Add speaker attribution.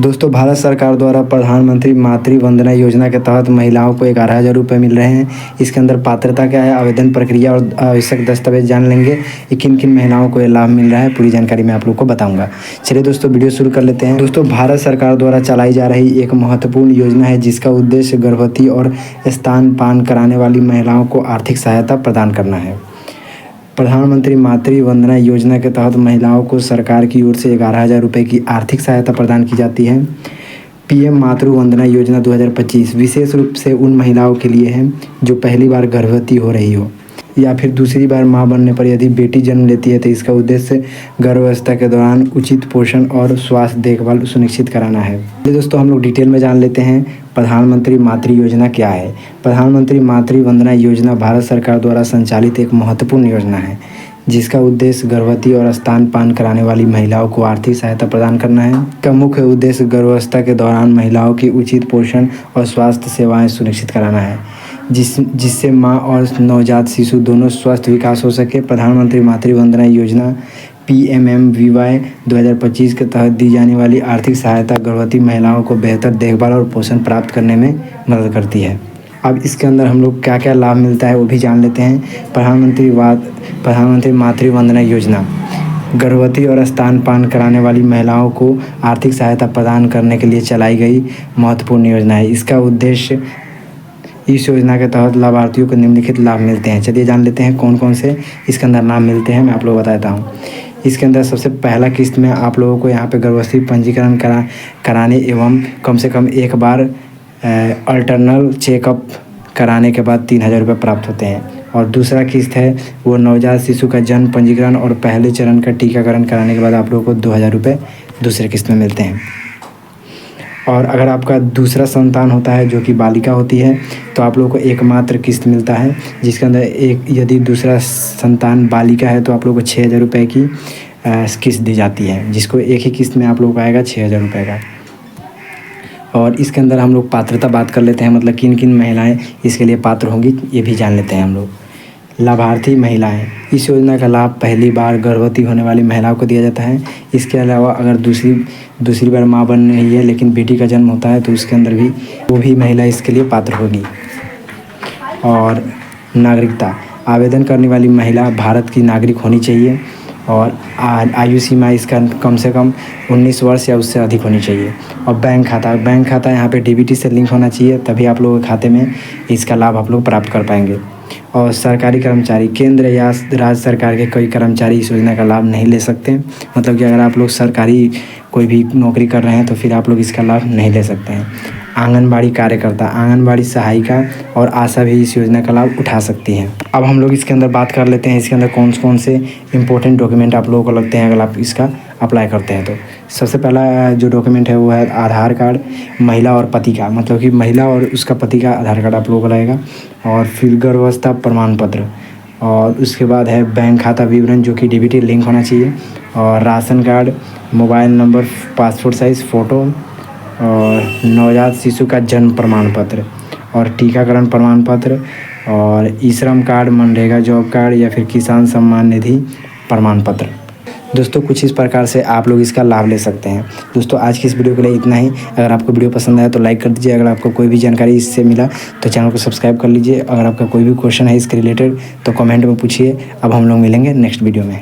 Speaker 1: दोस्तों, भारत सरकार द्वारा प्रधानमंत्री मातृ वंदना योजना के तहत महिलाओं को 11,000 रुपये मिल रहे हैं। इसके अंदर पात्रता क्या है, आवेदन प्रक्रिया और आवश्यक दस्तावेज जान लेंगे कि किन किन महिलाओं को ये लाभ मिल रहा है। पूरी जानकारी मैं आप लोग को बताऊंगा। चलिए दोस्तों, वीडियो शुरू कर लेते हैं। दोस्तों, भारत सरकार द्वारा चलाई जा रही एक महत्वपूर्ण योजना है जिसका उद्देश्य गर्भवती और स्तनपान कराने वाली महिलाओं को आर्थिक सहायता प्रदान करना है। प्रधानमंत्री मातृ वंदना योजना के तहत महिलाओं को सरकार की ओर से 11,000 रुपये की आर्थिक सहायता प्रदान की जाती है। पीएम मातृ वंदना योजना 2025 विशेष रूप से उन महिलाओं के लिए है जो पहली बार गर्भवती हो रही हो या फिर दूसरी बार मां बनने पर यदि बेटी जन्म लेती है तो इसका उद्देश्य गर्भावस्था के दौरान उचित पोषण और स्वास्थ्य देखभाल सुनिश्चित कराना है। तो दोस्तों, हम लोग डिटेल में जान लेते हैं प्रधानमंत्री मातृ योजना क्या है। प्रधानमंत्री मातृ वंदना योजना भारत सरकार द्वारा संचालित एक महत्वपूर्ण योजना है जिसका उद्देश्य गर्भवती और स्तनपान कराने वाली महिलाओं को आर्थिक सहायता प्रदान करना है। का मुख्य उद्देश्य गर्भावस्था के दौरान महिलाओं की उचित पोषण और स्वास्थ्य सेवाएं सुनिश्चित कराना है जिससे मां और नवजात शिशु दोनों स्वस्थ विकास हो सके। प्रधानमंत्री मातृ वंदना योजना PMMVY 2025 के तहत दी जाने वाली आर्थिक सहायता गर्भवती महिलाओं को बेहतर देखभाल और पोषण प्राप्त करने में मदद करती है। अब इसके अंदर हम लोग क्या क्या लाभ मिलता है वो भी जान लेते हैं। प्रधानमंत्री मातृ वंदना योजना गर्भवती और स्तनपान कराने वाली महिलाओं को आर्थिक सहायता प्रदान करने के लिए चलाई गई महत्वपूर्ण योजना है। इसका उद्देश्य इस योजना के तहत लाभार्थियों को निम्नलिखित लाभ मिलते हैं। चलिए जान लेते हैं कौन कौन से इसके अंदर लाभ मिलते हैं, मैं आप लोग बताता हूँ। इसके अंदर सबसे पहला किस्त में आप लोगों को यहाँ पे गर्भवती पंजीकरण कराने एवं कम से कम एक बार अल्टरनल चेकअप कराने के बाद 3,000 रुपये प्राप्त होते हैं। और दूसरा किस्त है वो नवजात शिशु का जन्म पंजीकरण और पहले चरण का टीकाकरण कराने के बाद आप लोगों को 2,000 रुपये दूसरे किस्त में मिलते हैं। और अगर आपका दूसरा संतान होता है जो कि बालिका होती है तो आप लोगों को एकमात्र किस्त मिलता है जिसके अंदर यदि दूसरा संतान बालिका है तो आप लोगों को 6,000 रुपये की किस्त दी जाती है, जिसको एक ही किस्त में आप लोगों को आएगा 6,000 रुपये का। और इसके अंदर हम लोग पात्रता बात कर लेते हैं, मतलब किन किन महिलाएं इसके लिए पात्र होंगी ये भी जान लेते हैं हम लोग। लाभार्थी महिलाएं, इस योजना का लाभ पहली बार गर्भवती होने वाली महिलाओं को दिया जाता है। इसके अलावा अगर दूसरी बार मां बन रही है लेकिन बेटी का जन्म होता है तो उसके अंदर भी वो भी महिला इसके लिए पात्र होगी। और नागरिकता, आवेदन करने वाली महिला भारत की नागरिक होनी चाहिए और आयु सीमा इसका कम से कम 19 वर्ष या उससे अधिक होनी चाहिए। और बैंक खाता यहाँ पे DBT से लिंक होना चाहिए, तभी आप लोगों के खाते में इसका लाभ आप लोग प्राप्त कर पाएंगे। और सरकारी कर्मचारी, केंद्र या राज्य सरकार के कोई कर्मचारी इस योजना का लाभ नहीं ले सकते। मतलब कि अगर आप लोग सरकारी कोई भी नौकरी कर रहे हैं तो फिर आप लोग इसका लाभ नहीं ले सकते हैं। आंगनबाड़ी कार्यकर्ता, आंगनबाड़ी सहायिका और आशा भी इस योजना का लाभ उठा सकती हैं। अब हम लोग इसके अंदर बात कर लेते हैं इसके अंदर कौन कौन से इंपॉर्टेंट डॉक्यूमेंट आप लोगों को लगते हैं अगर आप इसका अप्लाई करते हैं तो। सबसे पहला जो डॉक्यूमेंट है वो है आधार कार्ड, महिला और पति का, मतलब कि महिला और उसका पति का आधार कार्ड आप लोगों को लगेगा। और फिर गर्भावस्था प्रमाण पत्र, और उसके बाद है बैंक खाता विवरण जो कि DBT लिंक होना चाहिए। और ration card, mobile number, passport size photo, और नवजात शिशु का जन्म प्रमाण पत्र, और टीकाकरण प्रमाण पत्र, और e-Shram card, MNREGA job card या फिर किसान सम्मान निधि प्रमाण पत्र। दोस्तों, कुछ इस प्रकार से आप लोग इसका लाभ ले सकते हैं। दोस्तों, आज की इस वीडियो के लिए इतना ही। अगर आपको वीडियो पसंद आया तो लाइक कर दीजिए। अगर आपको कोई भी जानकारी इससे मिला तो चैनल को सब्सक्राइब कर लीजिए। अगर आपका कोई भी क्वेश्चन है इसके रिलेटेड तो कमेंट में पूछिए। अब हम लोग मिलेंगे नेक्स्ट वीडियो में।